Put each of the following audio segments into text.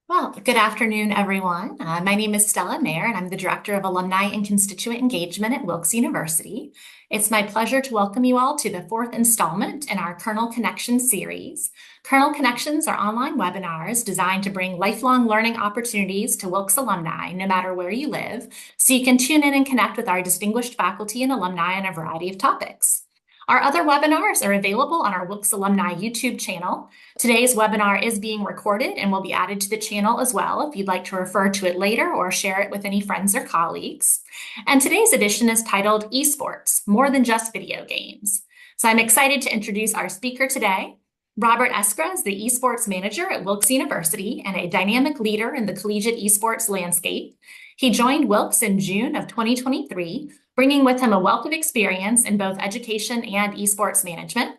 Well, good afternoon, everyone. My name is Stella Mayer, and I'm the Director of Alumni and Constituent Engagement at Wilkes University. It's my pleasure to welcome you all to the fourth installment in our Kernel Connections series. Kernel Connections are online webinars designed to bring lifelong learning opportunities to Wilkes alumni, no matter where you live, so you can tune in and connect with our distinguished faculty and alumni on a variety of topics. Our other webinars are available on our Wilkes Alumni YouTube channel. Today's webinar is being recorded and will be added to the channel as well if you'd like to refer to it later or share it with any friends or colleagues. And today's edition is titled Esports, More Than Just Video Games. So I'm excited to introduce our speaker today. Robert Eskra is the Esports Manager at Wilkes University and a dynamic leader in the collegiate esports landscape. He joined Wilkes in June of 2023, bringing with him a wealth of experience in both education and esports management.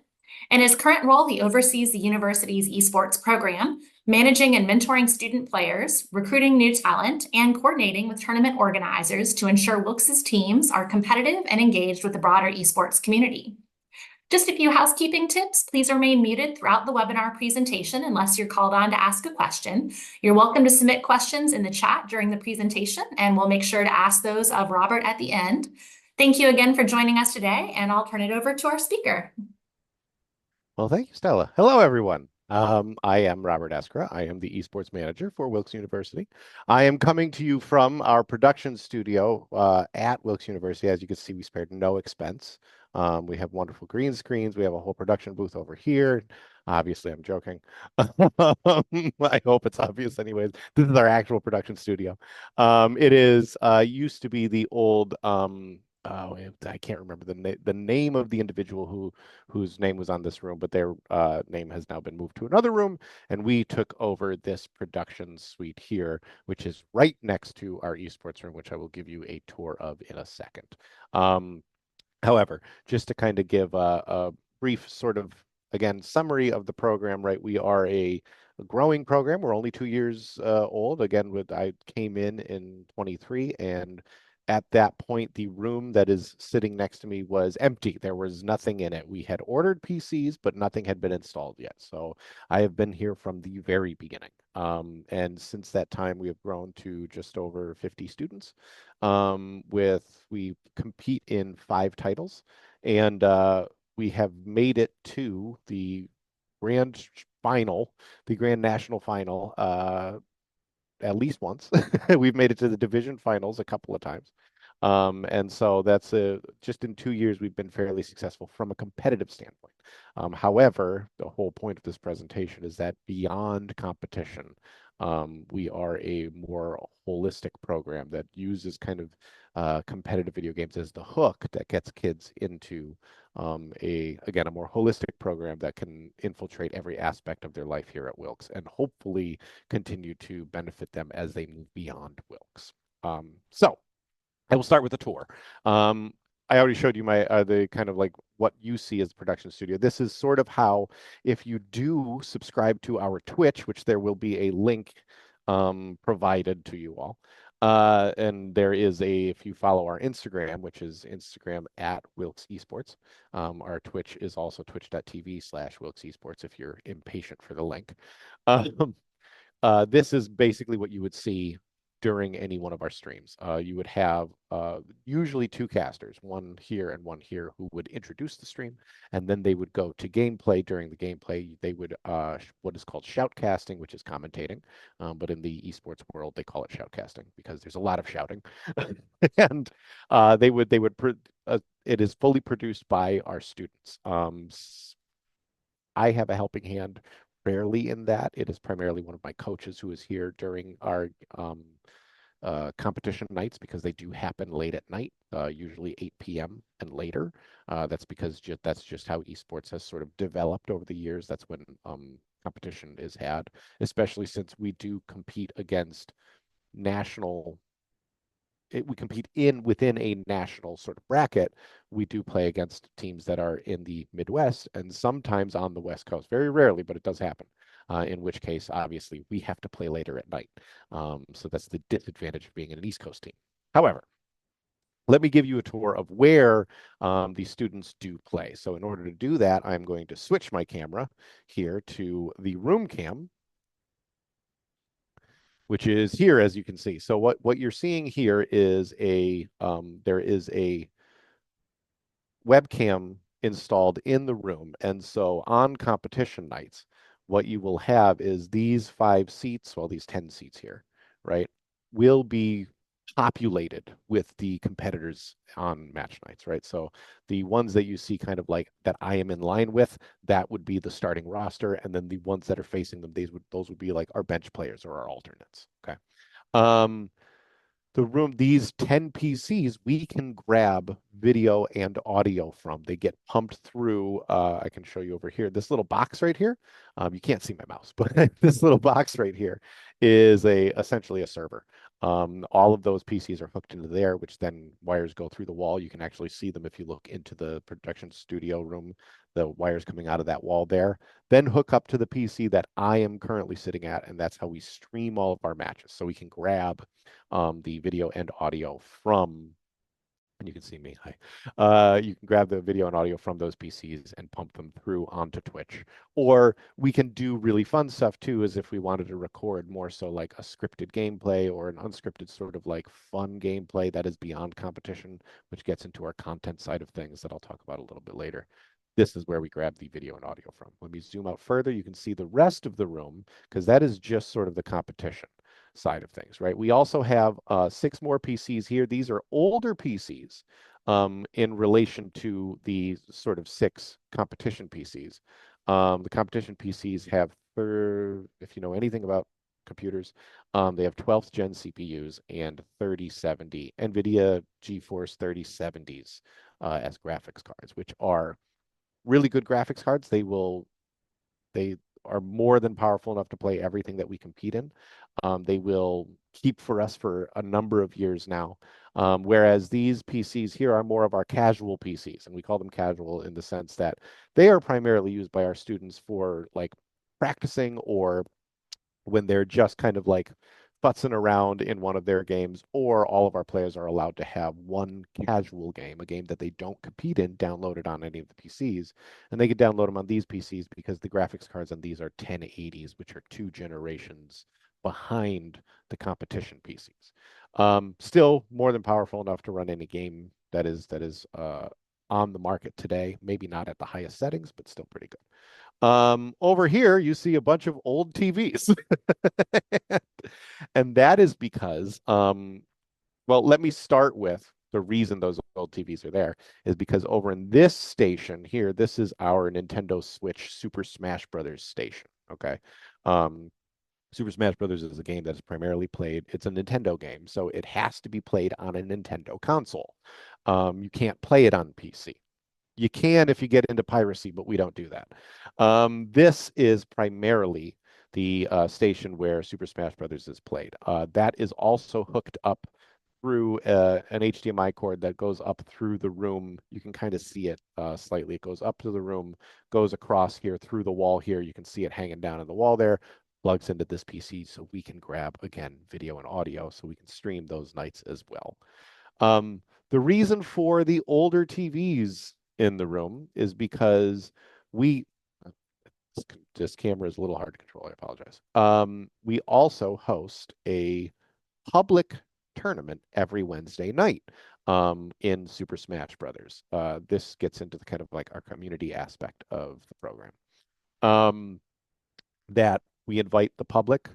In his current role, he oversees the university's esports program, managing and mentoring student players, recruiting new talent, and coordinating with tournament organizers to ensure Wilkes' teams are competitive and engaged with the broader esports community. Just a few housekeeping tips. Please remain muted throughout the webinar presentation unless you're called on to ask a question. You're welcome to submit questions in the chat during the presentation, and we'll make sure to ask those of Robert at the end. Thank you again for joining us today, and I'll turn it over to our speaker. Well, thank you, Stella. Hello, everyone. I am Robert Eskra. I am the Esports Manager for Wilkes University. I am coming to you from our production studio at Wilkes University. As you can see, we spared no expense. We have wonderful green screens. We have a whole production booth over here. Obviously, I'm joking. I hope it's obvious anyways. This is our actual production studio. It is used to be the old oh, I can't remember the name of the individual whose name was on this room, but their name has now been moved to another room, and we took over this production suite here, which is right next to our esports room, which I will give you a tour of in a second. However, just to kind of give a brief sort of, again, summary of the program, right? We are a growing program. We're only 2 years old. Again, I came in 23, and at that point, the room that is sitting next to me was empty. There was nothing in it. We had ordered PCs, but nothing had been installed yet. So I have been here from the very beginning. And since that time, we have grown to just over 50 students. We compete in 5 titles, and we have made it to the grand final, the grand national final, at least once. We've made it to the division finals a couple of times. And so that's just in 2 years, we've been fairly successful from a competitive standpoint. However, the whole point of this presentation is that beyond competition, we are a more holistic program that uses kind of competitive video games as the hook that gets kids into again, a more holistic program that can infiltrate every aspect of their life here at Wilkes and hopefully continue to benefit them as they move beyond Wilkes. So I will start with a tour. I already showed you the kind of like what you see as the production studio. This is sort of how, if you do subscribe to our Twitch, which there will be a link provided to you all. And there is if you follow our Instagram, which is Instagram at Wilkes Esports. Our Twitch is also twitch.tv/Wilkes Esports if you're impatient for the link. This is basically what you would see during any one of our streams. You would have usually 2 casters, one here and one here, who would introduce the stream, and then they would go to gameplay. During the gameplay, they would what is called shoutcasting, which is commentating, but in the esports world, they call it shoutcasting because there's a lot of shouting. And it is fully produced by our students. I have a helping hand rarely in that. It is primarily one of my coaches who is here during our competition nights because they do happen late at night, usually 8 p.m. and later. That's because that's just how esports has sort of developed over the years. That's when competition is had, especially since we do compete against national we compete within a national sort of bracket. We do play against teams that are in the Midwest and sometimes on the West Coast. Very rarely, but it does happen. In which case, obviously, we have to play later at night. So that's the disadvantage of being an East Coast team. However, let me give you a tour of where the students do play. So in order to do that, I'm going to switch my camera here to the room cam. which is here, as you can see. So what you're seeing here is there is a webcam installed in the room. And so on competition nights, what you will have is these 5 seats, well, these 10 seats here, right, will be populated with the competitors on match nights, right? So the ones that you see kind of like that I am in line with, that would be the starting roster. And then the ones that are facing them, those would be like our bench players or our alternates. Okay. Um, these 10 PCs, we can grab video and audio from. They get pumped through, I can show you over here, this little box right here. You can't see my mouse, but this little box right here is essentially a server. All of those PCs are hooked into there, which then wires go through the wall. You can actually see them if you look into the production studio room, the wires coming out of that wall there, then hook up to the PC that I am currently sitting at, and that's how we stream all of our matches. So we can grab the video and audio from, and you can see me, hi. You can grab the video and audio from those PCs and pump them through onto Twitch. Or we can do really fun stuff too, as if we wanted to record more so like a scripted gameplay or an unscripted sort of like fun gameplay that is beyond competition, which gets into our content side of things that I'll talk about a little bit later. This is where we grab the video and audio from. Let me zoom out further. You can see the rest of the room because that is just sort of the competition side of things, right? We also have 6 more PCs here. These are older PCs in relation to the sort of 6 competition PCs. The competition PCs have, if you know anything about computers, they have 12th gen CPUs and 3070 NVIDIA GeForce 3070s as graphics cards, which are really good graphics cards. They are more than powerful enough to play everything that we compete in. They will keep for us for a number of years now. Whereas these PCs here are more of our casual PCs, and we call them casual in the sense that they are primarily used by our students for like practicing or when they're just kind of like futzing around in one of their games, or all of our players are allowed to have one casual game, a game that they don't compete in, downloaded on any of the PCs. And they can download them on these PCs because the graphics cards on these are 1080s, which are 2 generations behind the competition PCs. Still more than powerful enough to run any game that is on the market today. Maybe not at the highest settings, but still pretty good. Over here, you see a bunch of old TVs. And that is because, well, let me start with the reason those old TVs are there is because over in this station here, this is our Nintendo Switch Super Smash Brothers station. Okay. Um, Super Smash Brothers is a game that is primarily played. It's a Nintendo game, so it has to be played on a Nintendo console. You can't play it on PC. You can if you get into piracy, but we don't do that. This is primarily the station where Super Smash Brothers is played. That is also hooked up through an HDMI cord that goes up through the room. You can kind of see it slightly. It goes up to the room, goes across here through the wall here. You can see it hanging down in the wall there, plugs into this PC so we can grab, again, video and audio so we can stream those nights as well. The reason for the older TVs in the room is because we, this camera is a little hard to control. I apologize. We also host a public tournament every Wednesday night in Super Smash Brothers. This gets into the kind of like our community aspect of the program. That we invite the public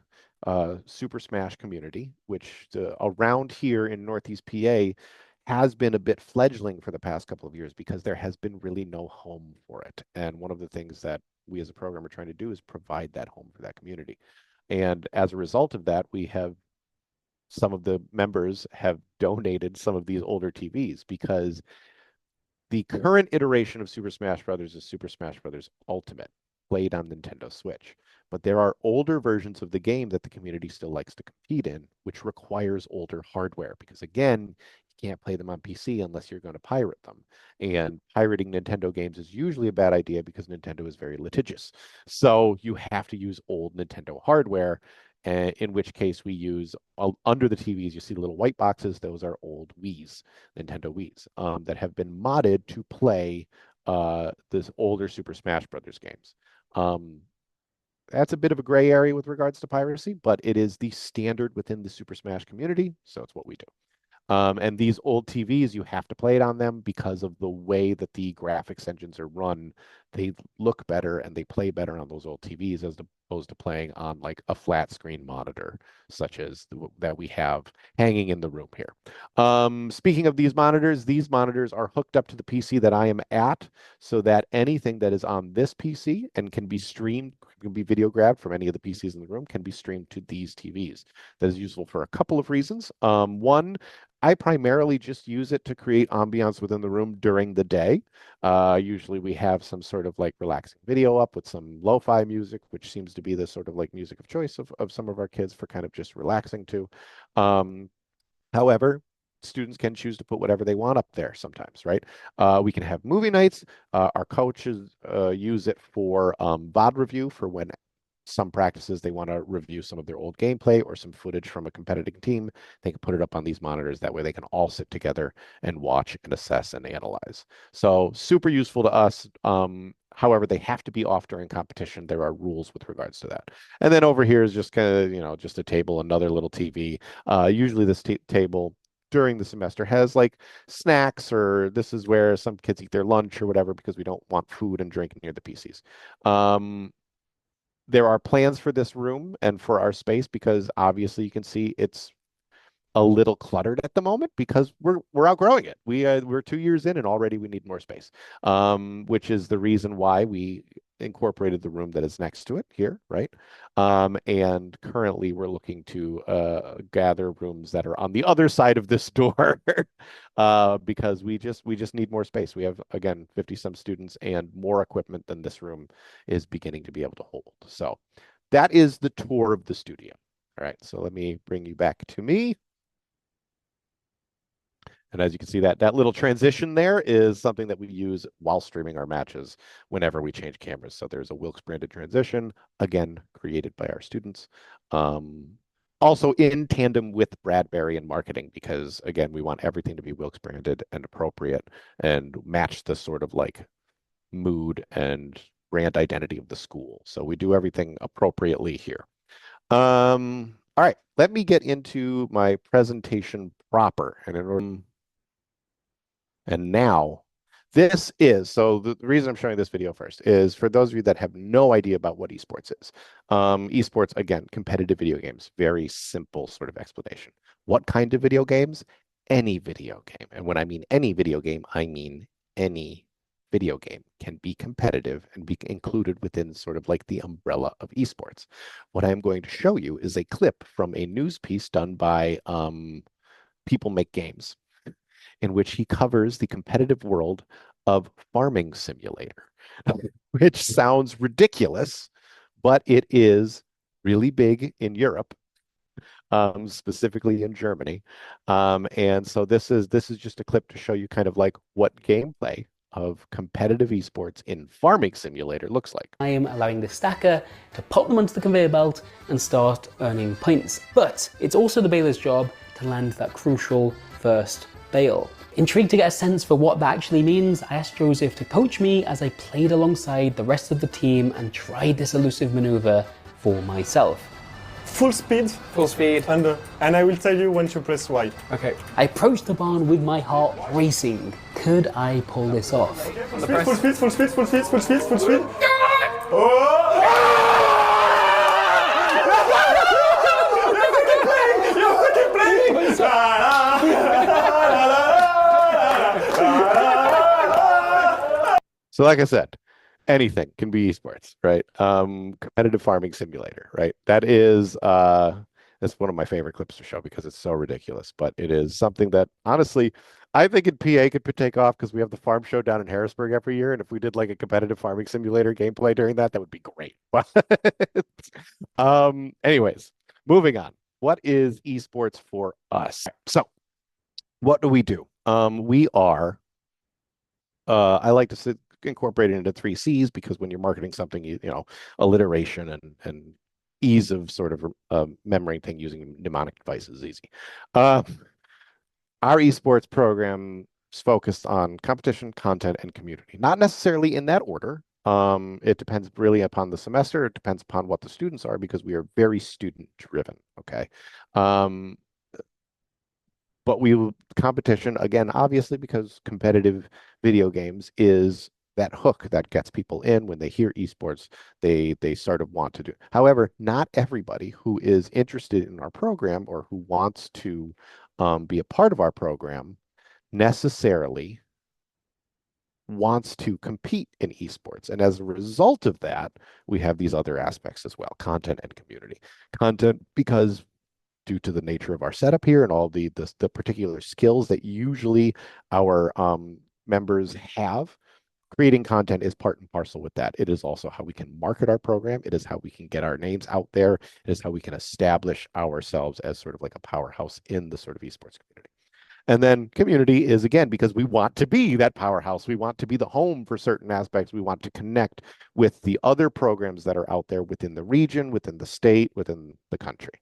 Super Smash community, which around here in Northeast PA has been a bit fledgling for the past couple of years because there has been really no home for it. And one of the things that we as a program are trying to do is provide that home for that community. And as a result of that, we have some of the members have donated some of these older TVs because the current iteration of Super Smash Brothers is Super Smash Brothers Ultimate, played on Nintendo Switch. But there are older versions of the game that the community still likes to compete in, which requires older hardware because, again, you can't play them on PC unless you're going to pirate them. And pirating Nintendo games is usually a bad idea because Nintendo is very litigious. So you have to use old Nintendo hardware, in which case we use under the TVs, you see the little white boxes. Those are old Wii's, Nintendo Wii's, that have been modded to play this older Super Smash Brothers games. That's a bit of a gray area with regards to piracy, but it is the standard within the Super Smash community, so it's what we do. And these old TVs, you have to play it on them because of the way that the graphics engines are run. They look better and they play better on those old TVs as opposed to playing on like a flat screen monitor, such as that we have hanging in the room here. Speaking of these monitors are hooked up to the PC that I am at, so that anything that is on this PC and can be streamed, can be video grabbed from any of the PCs in the room, can be streamed to these TVs. That is useful for a couple of reasons. One, I primarily just use it to create ambiance within the room during the day. Usually we have some sort of like relaxing video up with some lo-fi music, which seems to be the sort of like music of choice of some of our kids for kind of just relaxing to. Um, However, students can choose to put whatever they want up there sometimes, right? We can have movie nights. Our coaches use it for VOD review for when some practices they want to review some of their old gameplay or some footage from a competitive team. They can put it up on these monitors. That way they can all sit together and watch and assess and analyze. So super useful to us. However, they have to be off during competition. There are rules with regards to that. And then over here is just kind of, just a table, another little TV. Usually this table during the semester has like snacks, or this is where some kids eat their lunch or whatever, because we don't want food and drink near the PCs. There are plans for this room and for our space because obviously you can see it's a little cluttered at the moment because we're outgrowing it. We're 2 years in and already we need more space, which is the reason why we incorporated the room that is next to it here, right? And currently we're looking to gather rooms that are on the other side of this door because we just need more space. We have, again, 50 some students and more equipment than this room is beginning to be able to hold. So that is the tour of the studio. All right, so let me bring you back to me. And as you can see, that little transition there is something that we use while streaming our matches whenever we change cameras. So there's a Wilkes branded transition, again, created by our students. Also in tandem with Bradbury and marketing, because again, we want everything to be Wilkes branded and appropriate and match the sort of like mood and brand identity of the school. So we do everything appropriately here. All right, let me get into my presentation proper. And now this is, so the reason I'm showing this video first is for those of you that have no idea about what esports is. Esports, again, competitive video games, very simple sort of explanation. What kind of video games? Any video game. And when I mean any video game, I mean any video game can be competitive and be included within sort of like the umbrella of esports. What I'm going to show you is a clip from a news piece done by People Make Games, in which he covers the competitive world of Farming Simulator, which sounds ridiculous, but it is really big in Europe, specifically in Germany. And so this is just a clip to show you kind of like what gameplay of competitive esports in Farming Simulator looks like. I am allowing the stacker to pop them onto the conveyor belt and start earning points. But it's also the baler's job to land that crucial first bale. Intrigued to get a sense for what that actually means, I asked Joseph to coach me as I played alongside the rest of the team and tried this elusive maneuver for myself. Full speed. Full speed. And I will tell you when to press Y. Okay. I approached the barn with my heart racing. Could I pull this off? Full speed, full speed, full speed, full speed, full speed, full speed. Oh! So like I said, anything can be esports, right? Competitive farming simulator, right? That's one of my favorite clips to show because it's so ridiculous, but it is something that honestly, I think in PA could take off because we have the farm show down in Harrisburg every year. And if we did like a competitive farming simulator gameplay during that, that would be great. Anyways, moving on. What is esports for us? So what do? We are, I like to incorporate it into 3 C's because when you're marketing something, you know, alliteration and ease of sort of memory thing using mnemonic devices is easy. Our esports program is focused on competition, content, and community. Not necessarily in that order, It depends really upon the semester. It depends upon what the students are because we are very student driven. Okay. Um, but competition again, obviously, because competitive video games is that hook that gets people in when they hear esports, they sort of want to do. However, not everybody who is interested in our program or who wants to be a part of our program necessarily wants to compete in esports. And as a result of that, we have these other aspects as well, content and community. Content because due to the nature of our setup here and all the particular skills that usually our members have, creating content is part and parcel with that. It is also how we can market our program. It is how we can get our names out there. It is how we can establish ourselves as sort of like a powerhouse in the sort of esports community. And then community is again because we want to be that powerhouse. We want to be the home for certain aspects. We want to connect with the other programs that are out there within the region, within the state, within the country.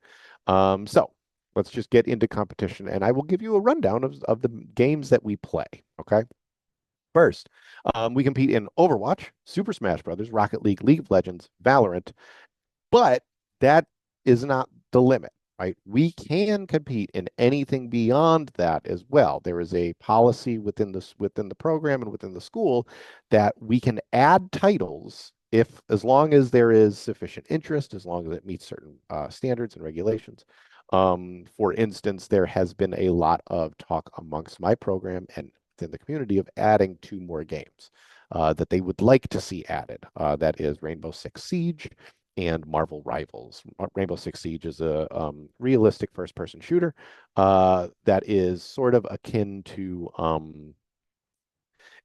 So let's just get into competition, and I will give you a rundown of the games that we play. Okay. First, we compete in Overwatch, Super Smash Brothers, Rocket League, League of Legends, Valorant, but that is not the limit, right? We can compete in anything beyond that as well. There is a policy within the program and within the school that we can add titles if as long as there is sufficient interest, as long as it meets certain standards and regulations. For instance, there has been a lot of talk amongst my program and within the community of adding 2 more games that they would like to see added. That is Rainbow Six Siege and Marvel Rivals. Rainbow Six Siege is a realistic first-person shooter that is sort of akin to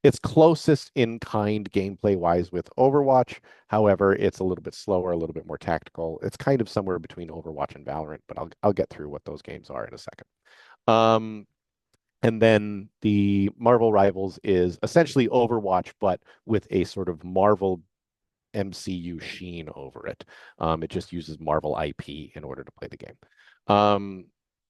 it's closest in kind gameplay-wise with Overwatch. However, it's a little bit slower, a little bit more tactical. It's kind of somewhere between Overwatch and Valorant, but I'll get through what those games are in a second. And then the Marvel Rivals is essentially Overwatch, but with a sort of Marvel MCU sheen over it. It just uses Marvel IP in order to play the game.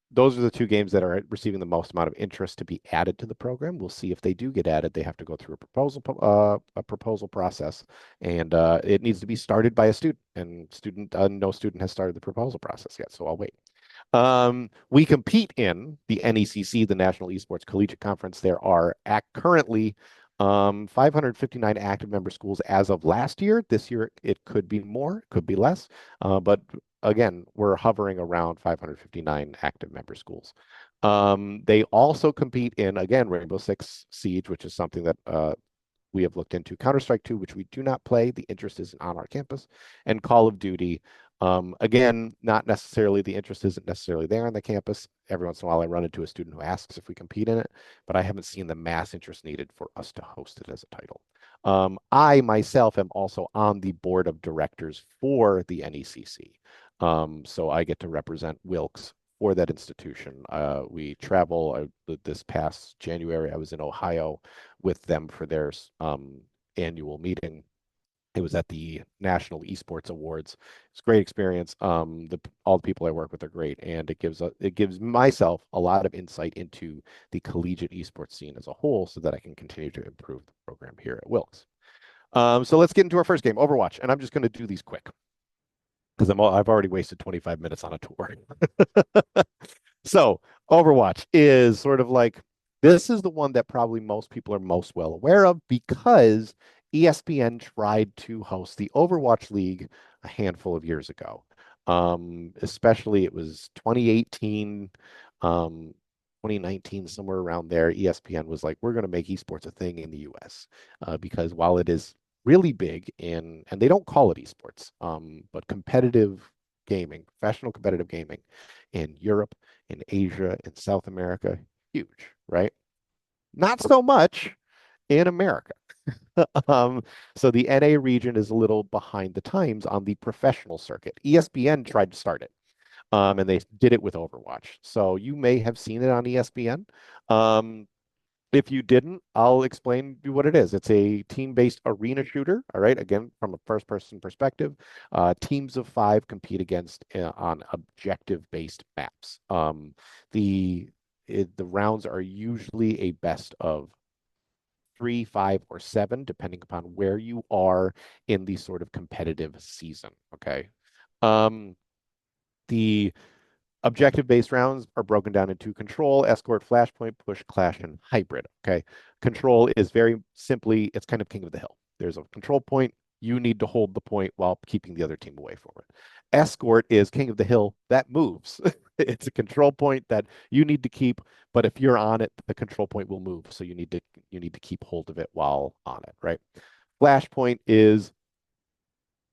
Those are the 2 games that are receiving the most amount of interest to be added to the program. We'll see if they do get added. They have to go through a proposal process, and it needs to be started by a student. And no student has started the proposal process yet, so I'll wait. We compete in the NECC, the National Esports Collegiate Conference. There are currently 559 active member schools as of last year. This year, it could be more, could be less. But again, we're hovering around 559 active member schools. They also compete in, again, Rainbow Six Siege, which is something that we have looked into. Counter-Strike 2, which we do not play. The interest isn't on our campus. And Call of Duty. Again, not necessarily, the interest isn't necessarily there on the campus. Every once in a while, I run into a student who asks if we compete in it, but I haven't seen the mass interest needed for us to host it as a title. I myself am also on the board of directors for the NECC. So I get to represent Wilkes for that institution. We travel. This past January, I was in Ohio with them for their annual meeting. It was at the National Esports Awards. It's a great experience. All the people I work with are great, and it gives myself a lot of insight into the collegiate esports scene as a whole, so that I can continue to improve the program here at Wilkes. So let's get into our first game, Overwatch, and I'm just going to do these quick because I've already wasted 25 minutes on a tour. So Overwatch is sort of like, this is the one that probably most people are most well aware of because ESPN tried to host the Overwatch League a handful of years ago. Especially it was 2018, 2019, somewhere around there. ESPN was like, we're going to make esports a thing in the US because while it is really big and they don't call it esports, but competitive gaming, professional competitive gaming in Europe, in Asia, in South America, huge, right? Not so much in America. So the NA region is a little behind the times on the professional circuit. ESPN tried to start it, and they did it with Overwatch. So you may have seen it on ESPN. If you didn't, I'll explain what it is. It's a team-based arena shooter, all right? Again, from a first-person perspective. Teams of 5 compete against on objective-based maps. The rounds are usually a best of 3, 5, or 7, depending upon where you are in the sort of competitive season. Okay. The objective-based rounds are broken down into control, escort, flashpoint, push, clash, and hybrid. Okay. Control is very simply, it's kind of king of the hill. There's a control point. You need to hold the point while keeping the other team away from it. Escort is king of the hill that moves. It's a control point that you need to keep, but if you're on it, the control point will move. So you need to keep hold of it while on it, right? Flashpoint is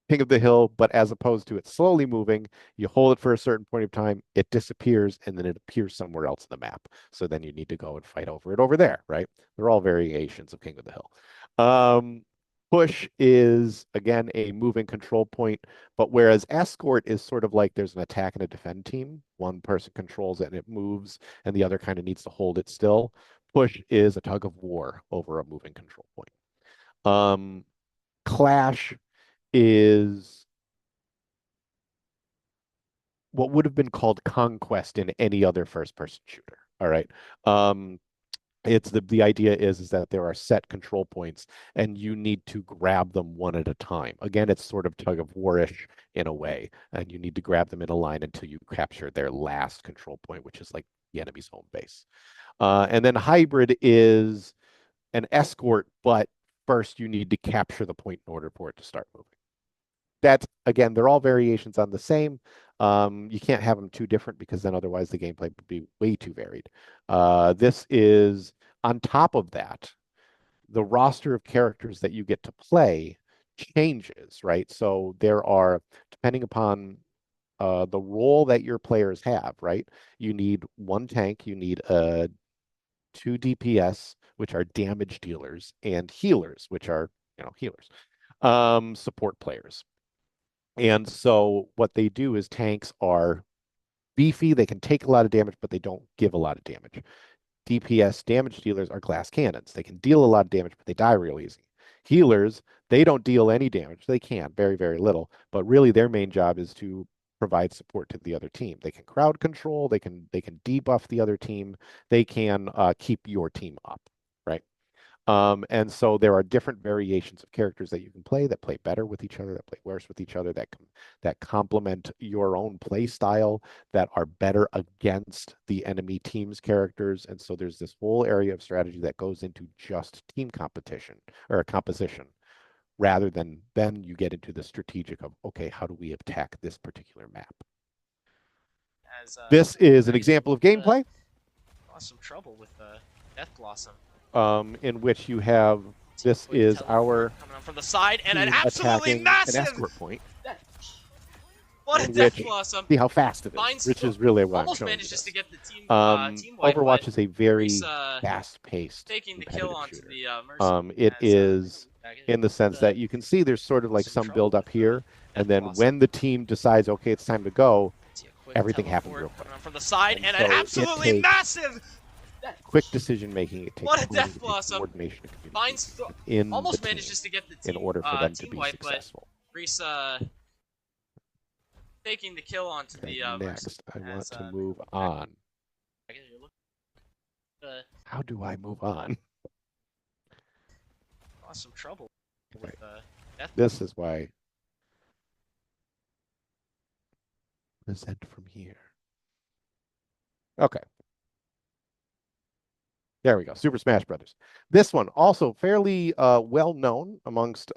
king of the hill, but as opposed to it slowly moving, you hold it for a certain point of time, it disappears, and then it appears somewhere else in the map. So then you need to go and fight over it over there, right? They're all variations of king of the hill. Push is, again, a moving control point, but whereas escort is sort of like there's an attack and a defend team. One person controls it and it moves, and the other kind of needs to hold it still. Push is a tug of war over a moving control point. Clash is what would have been called conquest in any other first-person shooter. All right. It's the idea is that there are set control points and you need to grab them one at a time. Again, it's sort of tug of war-ish in a way, and you need to grab them in a line until you capture their last control point, which is like the enemy's home base. And then hybrid is an escort, but first you need to capture the point in order for it to start moving. That's, again, they're all variations on the same. You can't have them too different because then otherwise the gameplay would be way too varied. This is, on top of that, the roster of characters that you get to play changes, right? So there are, depending upon the role that your players have, right? You need 1 tank, you need 2 DPS, which are damage dealers, and healers, which are, healers, support players. And so what they do is tanks are beefy. They can take a lot of damage, but they don't give a lot of damage. DPS, damage dealers, are glass cannons. They can deal a lot of damage, but they die real easy. Healers, they don't deal any damage. They can, very, very little. But really their main job is to provide support to the other team. They can crowd control. They can debuff the other team. They can keep your team up, right? And so there are different variations of characters that you can play that play better with each other, that play worse with each other, that complement your own play style, that are better against the enemy team's characters. And so there's this whole area of strategy that goes into just team competition or composition, rather than then you get into the strategic of, okay, how do we attack this particular map? This is an example of gameplay. Lost some trouble with Death Blossom. In which you have, this is our coming on from the side and an absolutely massive an escort point. What a Death Blossom! See how fast it is, which is really what I'm showing you. Manages to get the team, team wipe, Overwatch is a very fast-paced taking the kill onto shooter. The it is in the sense that you can see there's sort of like some build up here, and then when the team decides, okay, it's time to go, everything happens real quick. From the side and an absolutely massive. Quick decision making. It takes what a Death Blossom! Coordination and Finds in almost the team manages to get the team in order for them to team be wipe, successful. But Reese taking the kill onto the next, I want to move on. How do I move on? Lost some trouble with Death. This is why. Present from here. Okay. There we go. Super Smash Brothers. This one also fairly well known amongst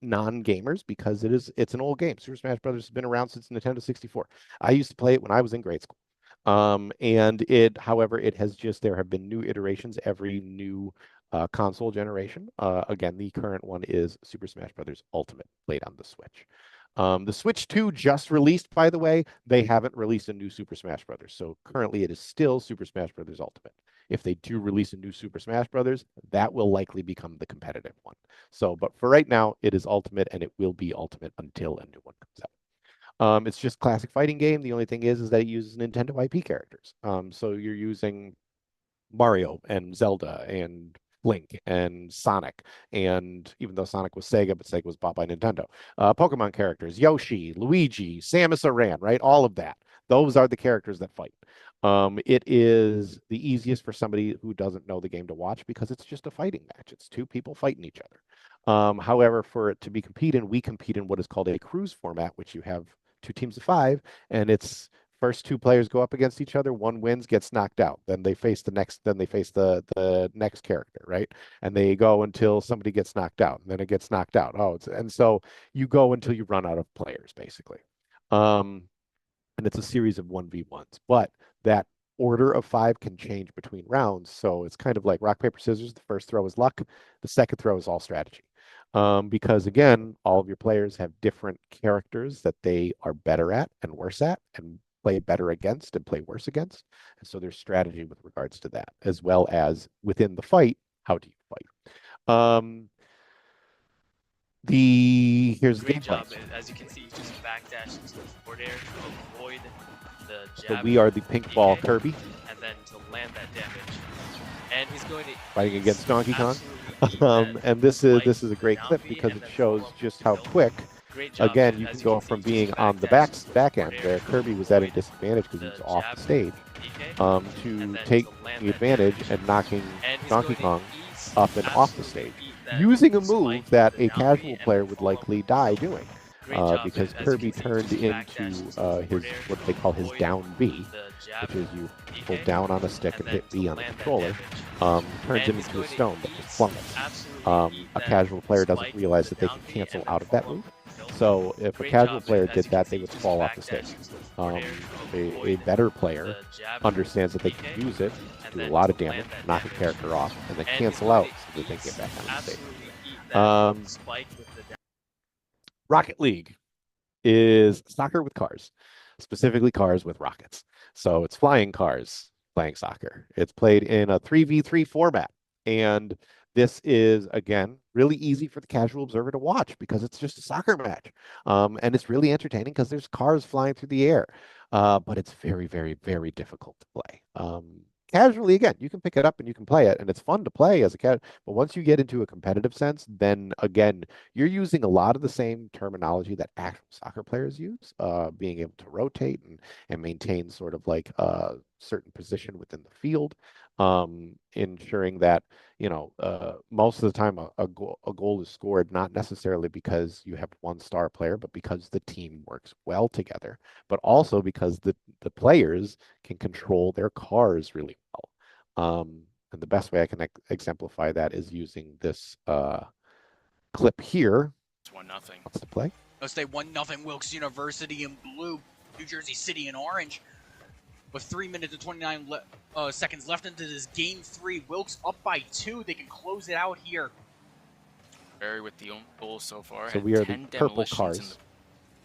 non-gamers because it's an old game. Super Smash Brothers has been around since Nintendo 64. I used to play it when I was in grade school. And however, there have been new iterations every new console generation. Again, the current one is Super Smash Brothers Ultimate, played on the Switch. The Switch 2 just released, by the way. They haven't released a new Super Smash Brothers. So currently it is still Super Smash Brothers Ultimate. If they do release a new Super Smash Brothers, that will likely become the competitive one. So, but for right now, it is Ultimate, and it will be Ultimate until a new one comes out. It's just classic fighting game. The only thing is that it uses Nintendo IP characters. So you're using Mario and Zelda and Link and Sonic, and even though Sonic was Sega, but Sega was bought by Nintendo. Pokemon characters, Yoshi, Luigi, Samus Aran, right? All of that. Those are the characters that fight. It is the easiest for somebody who doesn't know the game to watch because it's just a fighting match. It's two people fighting each other. However, for it to be competed, we compete in what is called a cruise format, which you have 2 teams of 5, and it's first 2 players go up against each other. One wins, gets knocked out. Then they face the next. Then they face the next character, right? And they go until somebody gets knocked out. And then it gets knocked out. And so you go until you run out of players, basically. And it's a series of 1v1s. But that order of 5 can change between rounds. So it's kind of like rock, paper, scissors. The first throw is luck. The second throw is all strategy. Because again, all of your players have different characters that they are better at and worse at and play better against and play worse against. And so there's strategy with regards to that, as well as within the fight, how do you fight? Here's the Great game job. plan. As you can see, he's just backdash into the forward air to avoid the So jab. we are the pink ball DK, Kirby and then to land that damage. And he's going to fighting against Donkey Kong. absolutely eat that And this is a great down clip B because and it then shows follow up just with how the middle. quick. Great job, Again, you as can go see, from just being on the backdash into back forward end air where to Kirby was at a avoid disadvantage because he the was off jab the stage, DK, and to then take to land the that advantage damage. and knocking And he's Donkey going to Kong eat, up and off the absolutely stage, eat that using a spike move with that the a down B casual and player then would follow up likely with the die middle. doing. Great job, Because as you Kirby can see, turned just into backdash into the forward his air what to they call his avoid down B, the jab which is you hold DK, down on a stick and then hit to B on the land that controller, damage. turns And him he's into a going to stone that just plummets. absolutely eat A that casual player doesn't spike realize with that the they down can B cancel and then out of that follow up move. with the middle. So if a Great casual job, player as did you can that, they see, would just fall off the backdash stage. into the forward air to A avoid better player the jab understands that they DK, can use it and to do a then lot to of damage, land that knock a damage. character off, and then And he's cancel going out to so that they get back on the stage. absolutely eat that Um, spike with the down. Rocket League is soccer with cars, specifically cars with rockets. So it's flying cars playing soccer. It's played in a 3v3 format. And this is, again, really easy for the casual observer to watch because it's just a soccer match. And it's really entertaining because there's cars flying through the air. But it's very, very, very difficult to play. Casually, again, you can pick it up and you can play it, and it's fun to play as a cat. But once you get into a competitive sense, then again, you're using a lot of the same terminology that actual soccer players use, being able to rotate and maintain sort of like a certain position within the field, ensuring that, most of the time a goal is scored not necessarily because you have one star player, but because the team works well together, but also because the players can control their cars really well. And the best way I can exemplify that is using this clip here. It's 1-0. What's the play? Let's stay 1-0 Wilkes University in blue, New Jersey City in orange. With 3 minutes and 29 seconds left into this game 3, Wilkes up by 2. They can close it out here. Barry with the own goal so far. So we are the purple cars.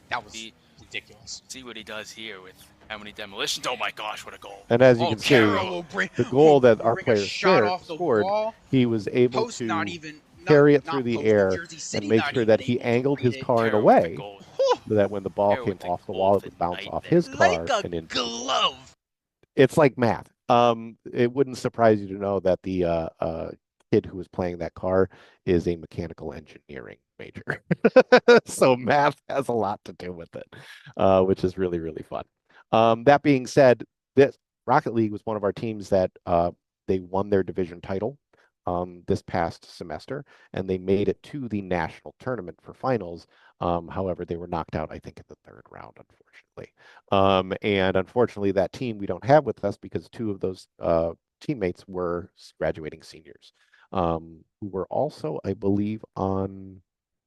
That was ridiculous. See what he does here with how many demolitions. Oh my gosh, what a goal. And as you can see, the goal that our player scored, he was able to carry it through the air and make sure that he angled his car in a way so that when the ball came off the wall, it would bounce off his car and into the glove. It's like math. It wouldn't surprise you to know that the kid who was playing that car is a mechanical engineering major. So math has a lot to do with it, which is really, really fun. That being said, this Rocket League was one of our teams that they won their division title this past semester, and they made it to the national tournament for finals. However, they were knocked out, I think, in the third round, unfortunately. And unfortunately, that team we don't have with us because 2 of those teammates were graduating seniors, who were also, I believe, on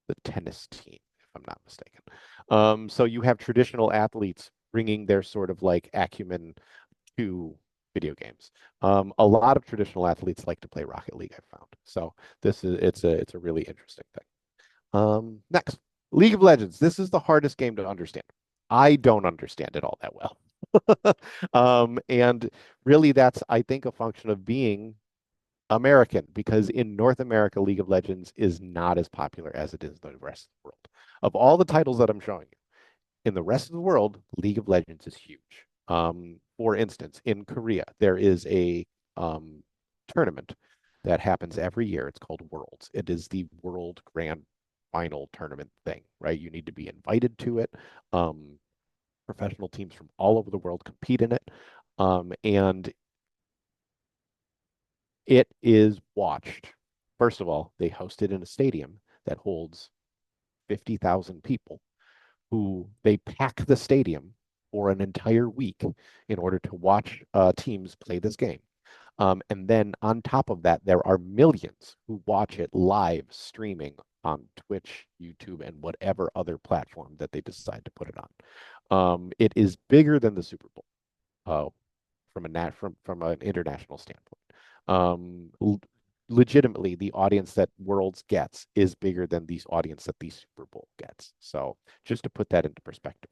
the tennis team, if I'm not mistaken. So you have traditional athletes bringing their sort of like acumen to video games. A lot of traditional athletes like to play Rocket League, I've found. So it's a really interesting thing. Next, League of Legends. This is the hardest game to understand. I don't understand it all that well. And really that's, I think, a function of being American, because in North America, League of Legends is not as popular as it is in the rest of the world. Of all the titles that I'm showing you, in the rest of the world, League of Legends is huge. For instance, in Korea, there is a tournament that happens every year. It's called Worlds. It is the World Grand Final Tournament thing, right? You need to be invited to it. Professional teams from all over the world compete in it. And it is watched. First of all, they host it in a stadium that holds 50,000 people who they pack the stadium for an entire week in order to watch teams play this game. And then on top of that, there are millions who watch it live streaming on Twitch, YouTube, and whatever other platform that they decide to put it on. It is bigger than the Super Bowl from an international standpoint. Legitimately, the audience that Worlds gets is bigger than the audience that the Super Bowl gets. So just to put that into perspective.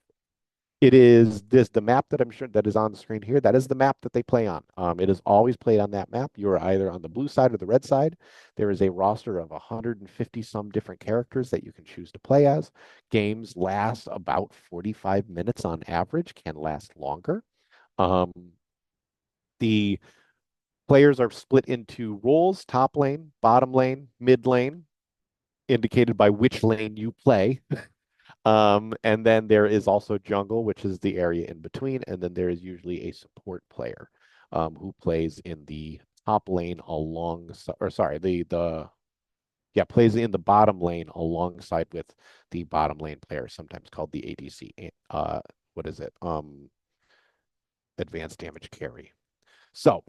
It is the map that I'm sure that is on the screen here. That is the map that they play on. It is always played on that map. You are either on the blue side or the red side. There is a roster of 150 some different characters that you can choose to play as. Games last about 45 minutes on average, can last longer. The players are split into roles: top lane, bottom lane, mid lane, indicated by which lane you play. And then there is also jungle, which is the area in between. And then there is usually a support player who plays in the top lane plays in the bottom lane alongside with the bottom lane player, sometimes called the ADC. What is it? Advanced damage carry. So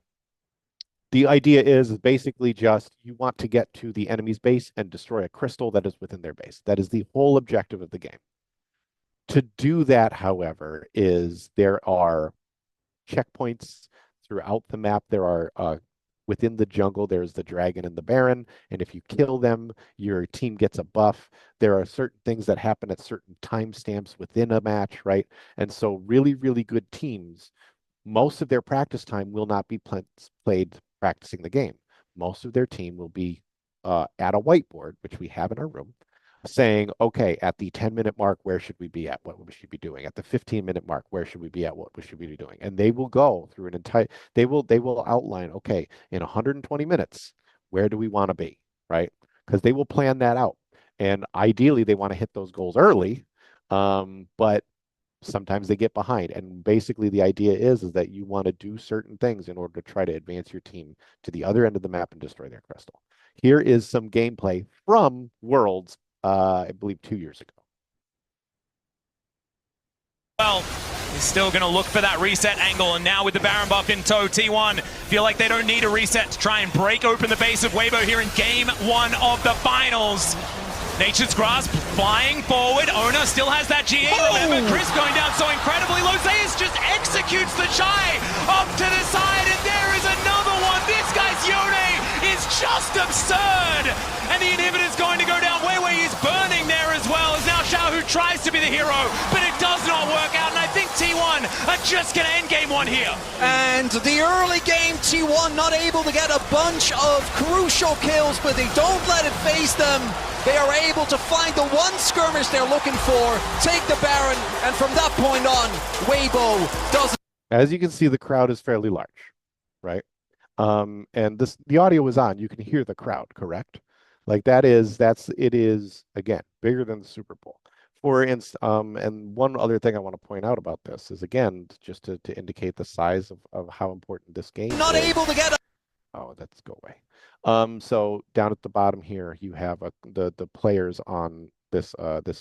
the idea is basically just you want to get to the enemy's base and destroy a crystal that is within their base. That is the whole objective of the game. To do that, however, there are checkpoints throughout the map. There are within the jungle, there's the dragon and the baron, and if you kill them, your team gets a buff. There are certain things that happen at certain timestamps within a match, right? And so really, really good teams, most of their practice time will not be played practicing the game. Most of their team will be at a whiteboard, which we have in our room, saying, okay, at the 10-minute mark, where should we be at? What we should be doing? At the 15-minute mark, where should we be at? What we should be doing? And they will go through an entire, they will outline, okay, in 120 minutes, where do we want to be, right? Because they will plan that out. And ideally, they want to hit those goals early, but sometimes they get behind. And basically the idea is that you want to do certain things in order to try to advance your team to the other end of the map and destroy their crystal. Here is some gameplay from Worlds, I believe 2 years ago. Well, he's still going to look for that reset angle, and now with the Baron buff in tow, T1 feel like they don't need a reset to try and break open the base of Weibo here in game 1 of the finals. Nature's Grasp flying forward. Ona still has that GA. Remember, Chris going down so incredibly low. Zeus just executes the Chai up to the side, and there is another one. This guy's Yone is just absurd. And the inhibitor's going to go down. Weiwei is burning there as well. As now Xiao, who tries to be the hero, but it does not work out. And I think T1 are just going to end game 1 here. And the early game, T1 not able to get a bunch of crucial kills, but they don't let it phase them. They are able to find the one skirmish they're looking for, take the Baron, and from that point on, Weibo doesn't. As you can see, the crowd is fairly large, right? And the audio is on. You can hear the crowd, correct? Like it is again bigger than the Super Bowl. For instance, and one other thing I want to point out about this is again just to indicate the size of how important this game not is. Able to get. Oh, that's go away. So down at the bottom here, you have the players on this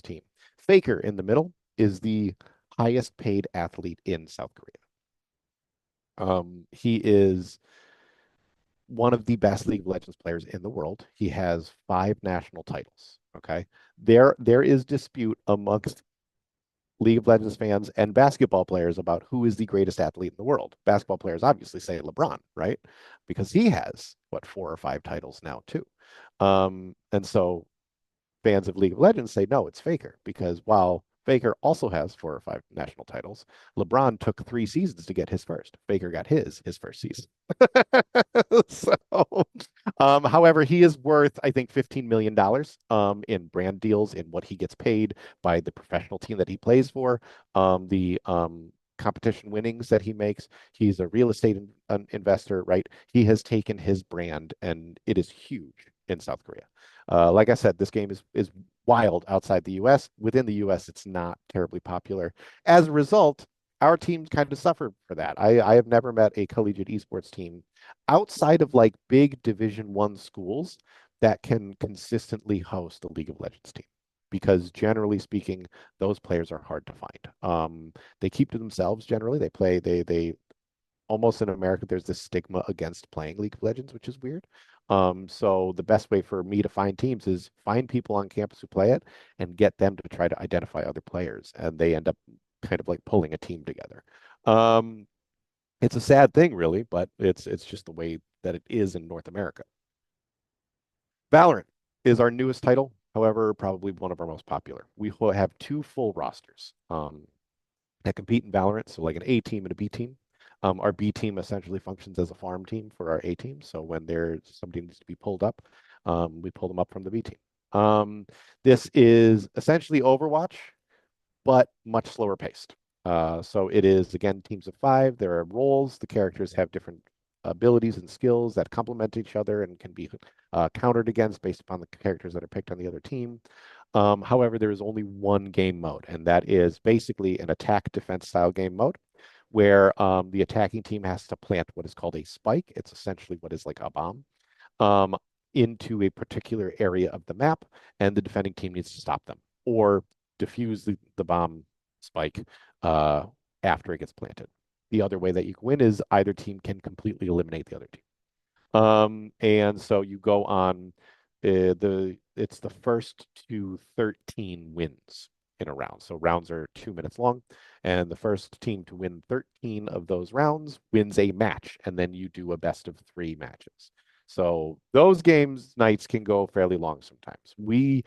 team. Faker in the middle is the highest paid athlete in South Korea. He is one of the best League of Legends players in the world. He has 5 national titles. Okay, there is dispute amongst League of Legends fans and basketball players about who is the greatest athlete in the world. Basketball players obviously say LeBron, right? Because he has, 4 or 5 titles now too. And so fans of League of Legends say, no, it's Faker. Because while Faker also has 4 or 5 national titles, LeBron took 3 seasons to get his first. Faker got his first season. So, however, he is worth, I think, $15 million in brand deals, in what he gets paid by the professional team that he plays for, the competition winnings that he makes. He's a real estate investor, right? He has taken his brand, and it is huge in South Korea. Like I said, this game is wild outside the US. Within the US, it's not terribly popular. As a result, our teams kind of suffer for that. I have never met a collegiate esports team outside of like big Division I schools that can consistently host a League of Legends team. Because generally speaking, those players are hard to find. They keep to themselves generally. They almost in America, there's this stigma against playing League of Legends, which is weird. So the best way for me to find teams is find people on campus who play it and get them to try to identify other players. And they end up kind of like pulling a team together. It's a sad thing, really, but it's just the way that it is in North America. Valorant is our newest title, however, probably one of our most popular. We have 2 full rosters that compete in Valorant, so like an A team and a B team. Our B team essentially functions as a farm team for our A team. So when somebody needs to be pulled up, we pull them up from the B team. This is essentially Overwatch, but much slower paced. So it is, again, teams of 5. There are roles. The characters have different abilities and skills that complement each other and can be countered against based upon the characters that are picked on the other team. However, there is only one game mode, and that is basically an attack defense style game mode where the attacking team has to plant what is called a spike. It's essentially what is like a bomb into a particular area of the map, and the defending team needs to stop them or defuse the bomb spike after it gets planted. The other way that you can win is either team can completely eliminate the other team. And so you go on it's the first to 13 wins in a round. So rounds are 2 minutes long, and the first team to win 13 of those rounds wins a match, and then you do a best of 3 matches. So those nights can go fairly long sometimes. We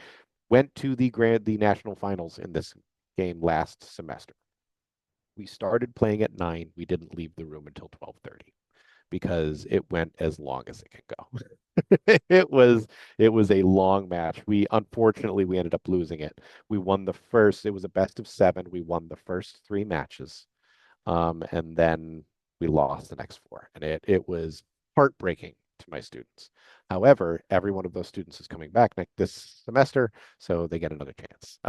went to the national finals in this game last semester. We started playing at 9. We didn't leave the room until 12:30 because it went as long as it could go. it was a long match. Unfortunately we ended up losing it. We won it was a best of 7. We won the first 3 matches. And then we lost the next 4. And it was heartbreaking to my students. However, every one of those students is coming back this semester, so they get another chance.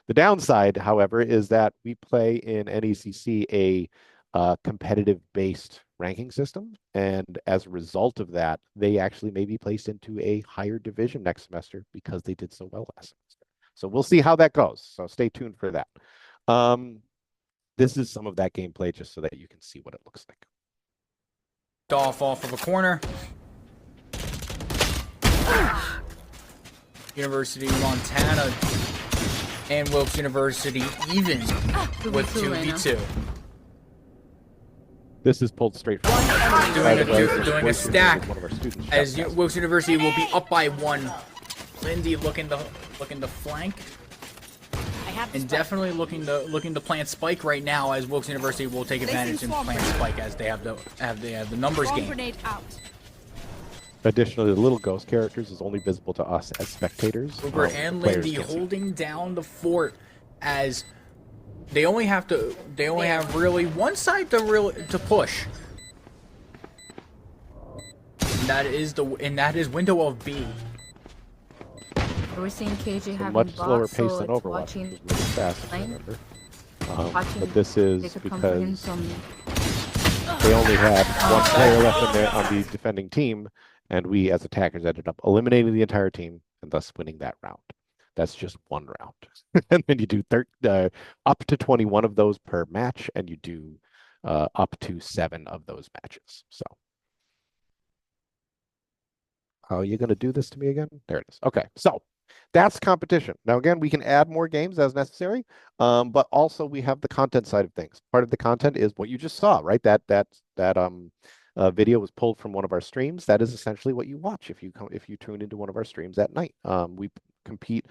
The downside, however, is that we play in NECC a competitive-based ranking system, and as a result of that, they actually may be placed into a higher division next semester because they did so well last semester. So we'll see how that goes. So stay tuned for that. This is some of that gameplay just so that you can see what it looks like. Off of a corner. University of Montana and Wilkes University even with 2v2. This is pulled straight from doing a stack as Wilkes University will be up by 1. Lindy looking to flank. And definitely looking to plant spike right now, as Wilkes University will take advantage and plant spike as they have the numbers game. Additionally, the little ghost characters is only visible to us as spectators. Uber and Lindy holding down the fort as they only have really one side to push. And that is window of B. We're seeing KJ having much slower pace than Overwatch. Watching really fast, I remember. But this is because they only had one player left on the defending team, and we as attackers ended up eliminating the entire team and thus winning that round. That's just one round. And then you do up to 21 of those per match, and you do up to 7 of those matches. So, are you going to do this to me again? There it is. Okay, so that's competition. Now, again, we can add more games as necessary, but also we have the content side of things. Part of the content is what you just saw, right? That video was pulled from one of our streams. That is essentially what you watch if you tune into one of our streams at night. We compete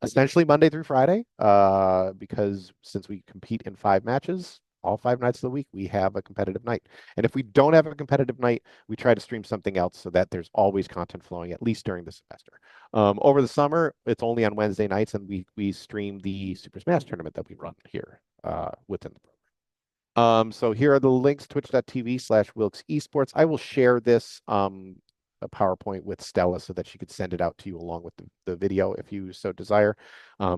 essentially Monday through Friday because since we compete in 5 matches, all 5 nights of the week, we have a competitive night. And if we don't have a competitive night, we try to stream something else so that there's always content flowing, at least during the semester. Over the summer, it's only on Wednesday nights, and we stream the Super Smash tournament that we run here within the program. So here are the links, twitch.tv/Wilkes Esports. I will share this a PowerPoint with Stella so that she could send it out to you along with the video if you so desire.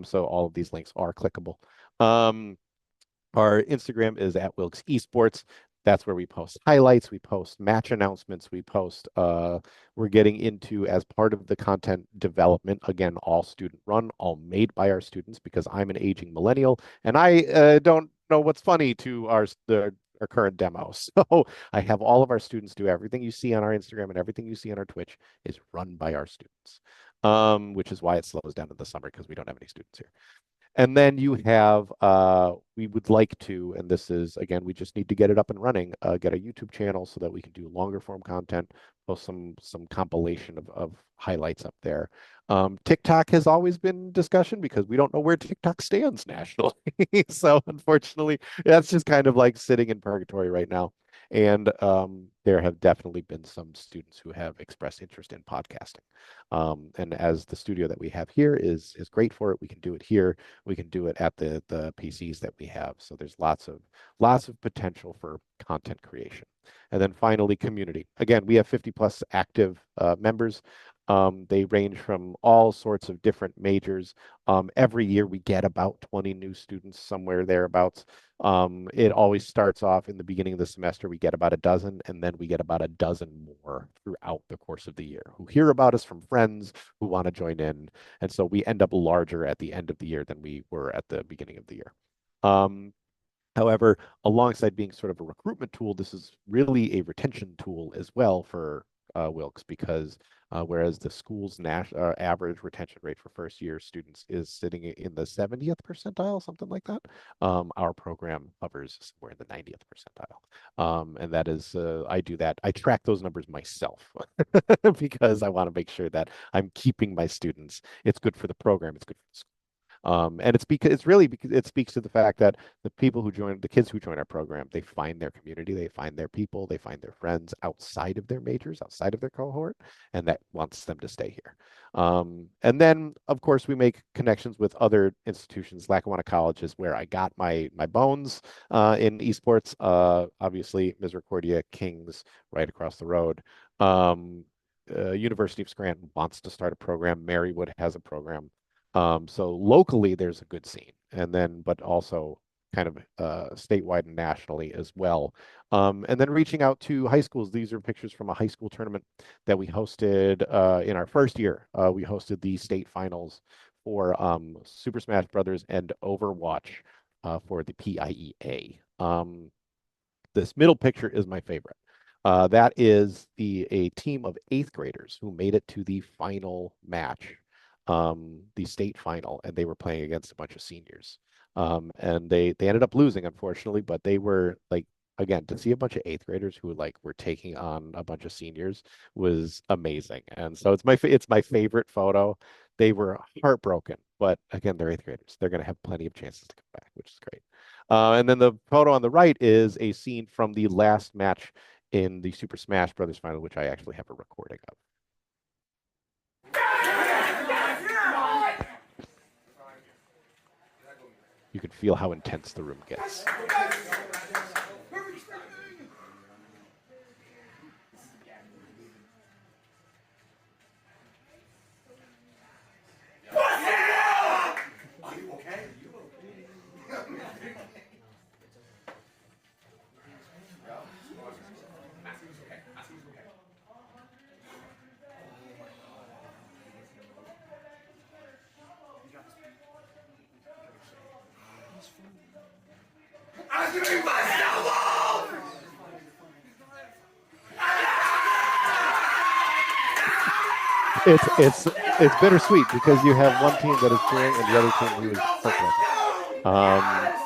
So all of these links are clickable. Our Instagram is at Wilkes Esports. That's where we post highlights, we post match announcements, we post, we're getting into, as part of the content development, again, all student run, all made by our students, because I'm an aging millennial and I don't know what's funny to our current demo. So I have all of our students do everything you see on our Instagram and everything you see on our Twitch is run by our students, which is why it slows down in the summer because we don't have any students here. And then you have, we would like to, and this is, again, we just need to get it up and running, get a YouTube channel so that we can do longer form content, post some compilation of highlights up there. TikTok has always been discussion because we don't know where TikTok stands nationally. So unfortunately, that's just kind of like sitting in purgatory right now. And there have definitely been some students who have expressed interest in podcasting. And as the studio that we have here is great for it, we can do it here. We can do it at the PCs that we have. So there's lots of potential for content creation. And then finally, community. Again, we have 50 plus active members. They range from all sorts of different majors. Every year we get about 20 new students, somewhere thereabouts. It always starts off in the beginning of the semester, we get about a dozen, and then we get about a dozen more throughout the course of the year who hear about us from friends who want to join in. And so we end up larger at the end of the year than we were at the beginning of the year. However, alongside being sort of a recruitment tool, this is really a retention tool as well for Wilkes, because whereas the school's average retention rate for first year students is sitting in the 70th percentile, something like that, our program hovers somewhere in the 90th percentile. And that is, I track those numbers myself because I want to make sure that I'm keeping my students. It's good for the program, it's good for the school. And it's because it speaks to the fact that the kids who join our program, they find their community, they find their people, they find their friends outside of their majors, outside of their cohort, and that wants them to stay here. And then, of course, we make connections with other institutions. Lackawanna College is where I got my bones in esports. Obviously, Misericordia Kings right across the road. University of Scranton wants to start a program. Marywood has a program. So locally, there's a good scene, but also kind of statewide and nationally as well. And then reaching out to high schools. These are pictures from a high school tournament that we hosted in our first year. We hosted the state finals for Super Smash Brothers and Overwatch for the PIEA. This middle picture is my favorite. That is a team of 8th graders who made it to the final match, the state final, and they were playing against a bunch of seniors. And they ended up losing, unfortunately, but they were like, again, to see a bunch of 8th graders who were taking on a bunch of seniors was amazing. And so it's my favorite photo. They were heartbroken, but again, they're 8th graders. They're going to have plenty of chances to come back, which is great. And then the photo on the right is a scene from the last match in the Super Smash Brothers final, which I actually have a recording of. You can feel how intense the room gets. It's bittersweet because you have one team that is cheering and the other team who is heartbroken.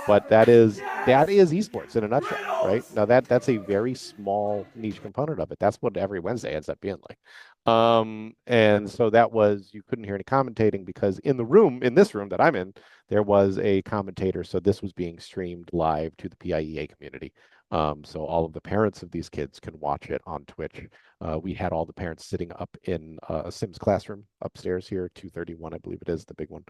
But that is esports in a nutshell, right? Now that's a very small niche component of it. That's what every Wednesday ends up being like. And so you couldn't hear any commentating because in this room that I'm in, there was a commentator. So this was being streamed live to the PIEA community. So all of the parents of these kids can watch it on Twitch. We had all the parents sitting up in a Sims classroom upstairs here, 231, I believe it is, the big one.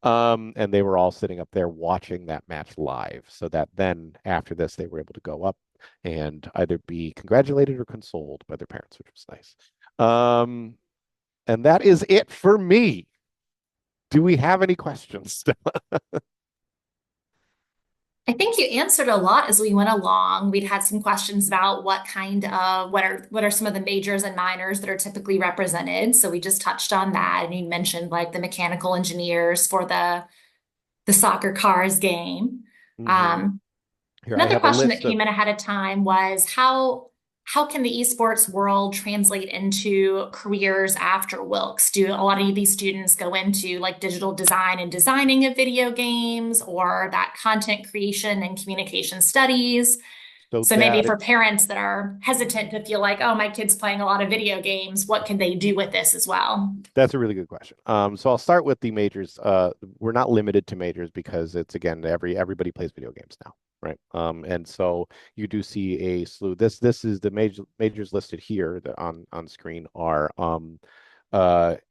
And they were all sitting up there watching that match live, so that then after this, they were able to go up and either be congratulated or consoled by their parents, which was nice. And that is it for me. Do we have any questions? I think you answered a lot as we went along. We'd had some questions about what are some of the majors and minors that are typically represented. So we just touched on that, and you mentioned like the mechanical engineers for the soccer cars game. Mhm. Here, I Another have a question that list of came in ahead of time was how can the esports world translate into careers after Wilkes? Do a lot of these students go into like digital design and designing of video games, or that content creation and communication studies? So maybe that for parents that are hesitant to feel like, oh, my kid's playing a lot of video games, what can they do with this as well? That's a really good question. So I'll start with the majors. We're not limited to majors because it's again everybody plays video games now, right? And so you do see a slew. This is the majors listed here that on screen are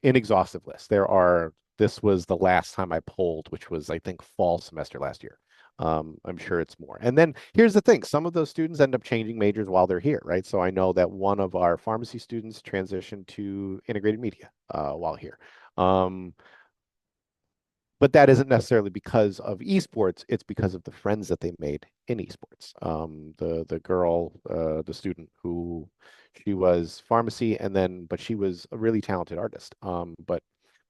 inexhaustive list. This was the last time I polled, which was I think fall semester last year. I'm sure it's more. And then here's the thing, some of those students end up changing majors while they're here, right? So I know that one of our pharmacy students transitioned to integrated media while here. But that isn't necessarily because of esports, it's because of the friends that they made in esports. The girl, the student who she was pharmacy but she was a really talented artist. But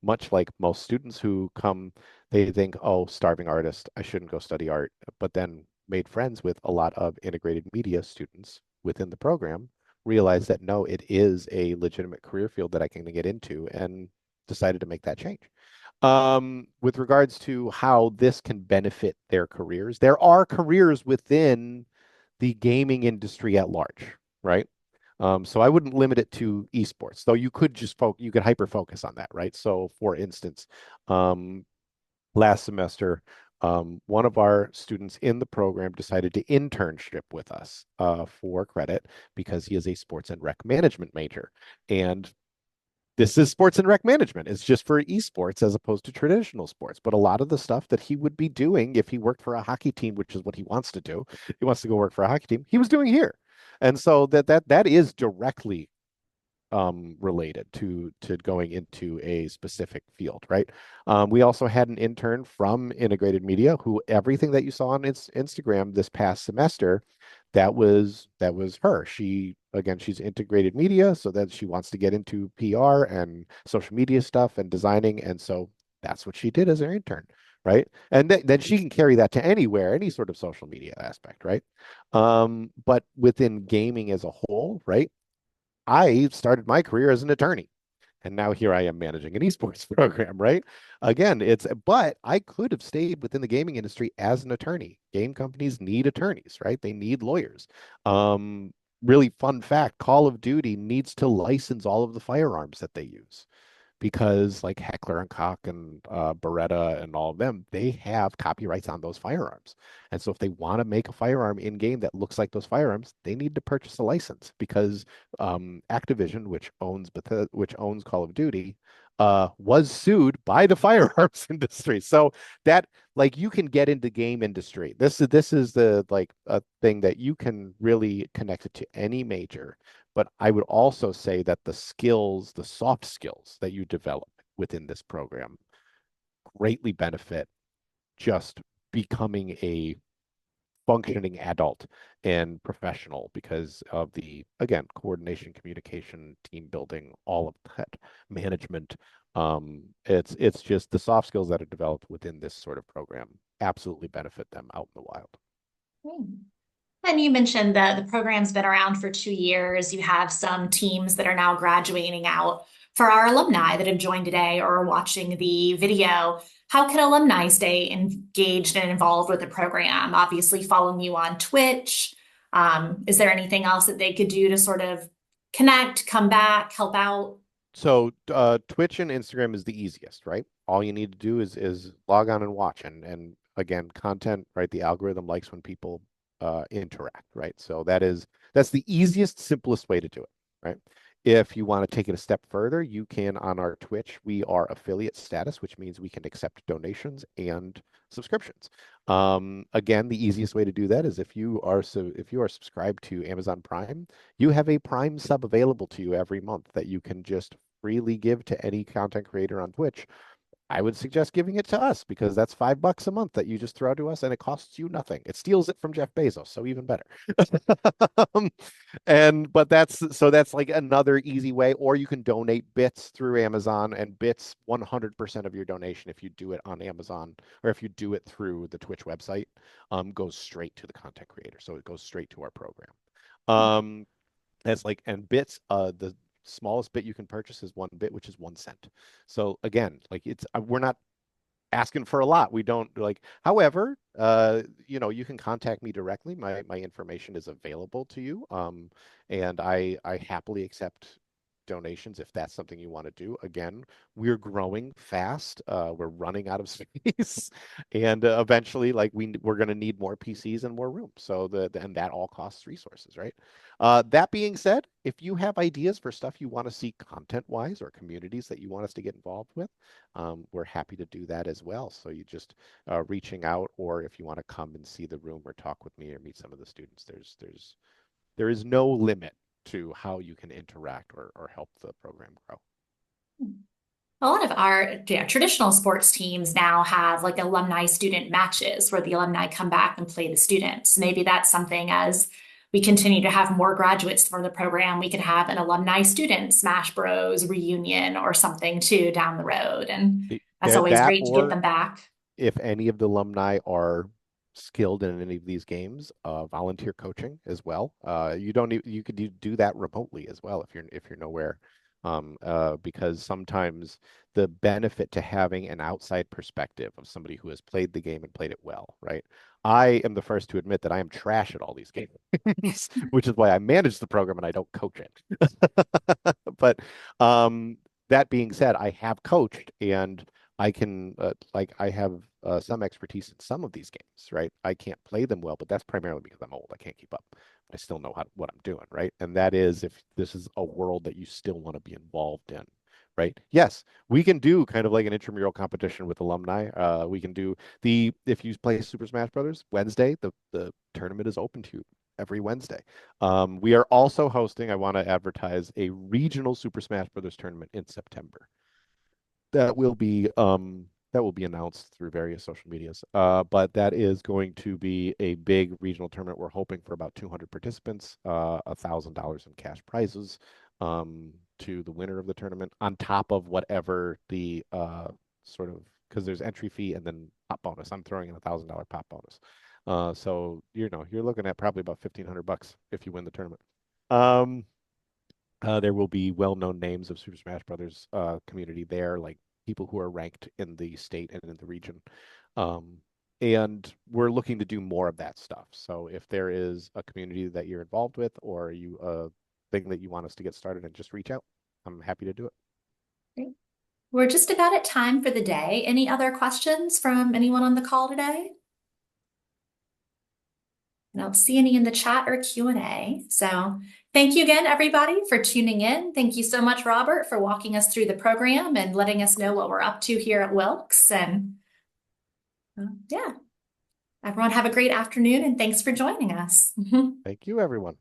much like most students who come, they think, oh, starving artist, I shouldn't go study art, but then made friends with a lot of integrated media students within the program, realized that no, it is a legitimate career field that I can get into, and decided to make that change. With regards to how this can benefit their careers, there are careers within the gaming industry at large, right? So I wouldn't limit it to esports, though you could you could hyper focus on that, right? So for instance, last semester, one of our students in the program decided to internship with us for credit because he is a sports and rec management major. And this is sports and rec management. It's just for esports as opposed to traditional sports. But a lot of the stuff that he would be doing if he worked for a hockey team, which is what he wants to do, he wants to go work for a hockey team, he was doing here. And so that is directly related to going into a specific field, right? We also had an intern from Integrated Media who everything that you saw on Instagram this past semester, that was her. She's integrated media, so that she wants to get into PR and social media stuff and designing, and so that's what she did as an intern, right? And then she can carry that to anywhere, any sort of social media aspect, right? But within gaming as a whole, right? I started my career as an attorney, and now here I am managing an esports program, right? Again, but I could have stayed within the gaming industry as an attorney. Game companies need attorneys, right? They need lawyers. Really fun fact, Call of Duty needs to license all of the firearms that they use, because like Heckler and Koch and Beretta and all of them, they have copyrights on those firearms. And so if they want to make a firearm in game that looks like those firearms, they need to purchase a license, because Activision, which owns Call of Duty, was sued by the firearms industry. So that, like, you can get into game industry. This is the like a thing that you can really connect it to any major. But I would also say that the soft skills that you develop within this program greatly benefit just becoming a functioning adult and professional, because of the, again, coordination, communication, team building, all of that, management. It's just the soft skills that are developed within this sort of program absolutely benefit them out in the wild. And you mentioned that the program's been around for 2 years. You have some teams that are now graduating out. For our alumni that have joined today or are watching the video, how can alumni stay engaged and involved with the program? Obviously, following you on Twitch. Is there anything else that they could do to sort of connect, come back, help out? So Twitch and Instagram is the easiest, right? All you need to do is log on and watch, and again, content, right? The algorithm likes when people interact, right? So that's the easiest, simplest way to do it, right? If you want to take it a step further, you can on our Twitch. We are affiliate status, which means we can accept donations and subscriptions. Again, the easiest way to do that is if you are subscribed to Amazon Prime, you have a Prime sub available to you every month that you can just freely give to any content creator on Twitch. I would suggest giving it to us because that's $5 a month that you just throw to us and it costs you nothing. It steals it from Jeff Bezos, so even better. But that's like another easy way, or you can donate bits through Amazon, and bits 100% of your donation, if you do it on Amazon or if you do it through the Twitch website, goes straight to the content creator. So it goes straight to our program. And bits, the smallest bit you can purchase is 1 bit, which is 1 cent. So again, like we're not asking for a lot. We don't like, however, you can contact me directly. My information is available to you. And I happily accept donations if that's something you want to do. Again, we're growing fast. We're running out of space, and eventually, like we're going to need more PCs and more room. So and that all costs resources, right? That being said, if you have ideas for stuff you want to see content-wise or communities that you want us to get involved with, we're happy to do that as well. So you just reaching out, or if you want to come and see the room or talk with me or meet some of the students, there is no limit to how you can interact or help the program grow. A lot of our traditional sports teams now have like alumni student matches where the alumni come back and play the students. Maybe that's something, as we continue to have more graduates for the program, we could have an alumni student Smash Bros reunion or something too down the road. And that's always great to get them back. If any of the alumni are skilled in any of these games, volunteer coaching as well. You could do that remotely as well if you're nowhere, because sometimes the benefit to having an outside perspective of somebody who has played the game and played it well, right? I am the first to admit that I am trash at all these games, which is why I manage the program and I don't coach it. But that being said, I have coached, and I can I have some expertise in some of these games, right? I can't play them well, but that's primarily because I'm old. I can't keep up. I still know what I'm doing, right? And that is if this is a world that you still want to be involved in, right? Yes, we can do kind of like an intramural competition with alumni. We can do if you play Super Smash Brothers Wednesday, the tournament is open to you every Wednesday. We are also hosting, I want to advertise, a regional Super Smash Brothers tournament in September. That will be announced through various social medias. But that is going to be a big regional tournament. We're hoping for about 200 participants, $1,000 in cash prizes to the winner of the tournament, on top of whatever the because there's entry fee and then pop bonus. I'm throwing in $1,000 pop bonus. So you're looking at probably about $1,500 if you win the tournament. There will be well-known names of Super Smash Brothers community there, like people who are ranked in the state and in the region. And we're looking to do more of that stuff. So if there is a community that you're involved with, or you thing that you want us to get started, and just reach out. I'm happy to do it. Great. We're just about at time for the day. Any other questions from anyone on the call today? I don't see any in the chat or Q&A. So thank you again, everybody, for tuning in. Thank you so much, Robert, for walking us through the program and letting us know what we're up to here at Wilkes. And yeah, everyone have a great afternoon, and thanks for joining us. Thank you, everyone.